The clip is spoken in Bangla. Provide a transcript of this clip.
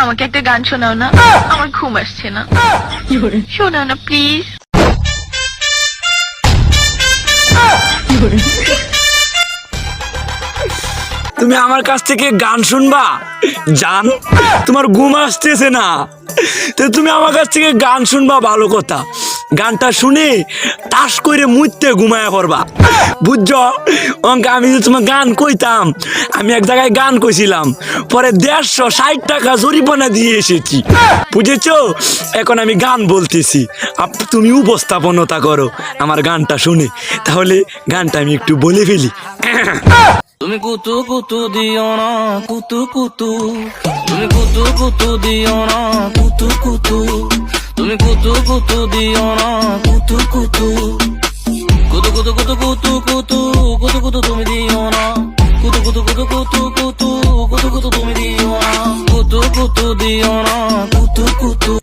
আমাকে একটা গান শোনাও না, আমার ঘুম আসছে না। শোনাও না প্লিজ। তুমি আমার কাছ থেকে গান শুনবা জান? তোমার ঘুম আসতেছে না, তো তুমি আমার কাছ থেকে গান শুনবা ভালো কথা। গানটা শুনে টাস করে মুইতে ঘুমায়া পড়বা, বুঝছো? আমি যে তোমার গান কইতাম, আমি এক জায়গায় গান কইছিলাম, পরে 150 টাকা জরিমানা দিয়ে এসেছি, বুঝেছো? এখন আমি গান বলতেছি, তুমি উপস্থাপনতা করো আমার গানটা শুনে। তাহলে গানটা আমি একটু বলে ফেলি। তুমি কুতু কুতু দিও না কুতু কুতু, তুমি কুতু কুতু দিও না কুতু কুতু, তুমি কুতু কুতু দিও না কুতু কুতু, কুতু কুতু কুতু কুতু কুতু কুতু কুতু তুমি দিও না, কুতু কুতু কুতু কুতু কুতু কুতু কুতু তুমি দিও না, কুতু কুতু দিও না কুতু কুতু।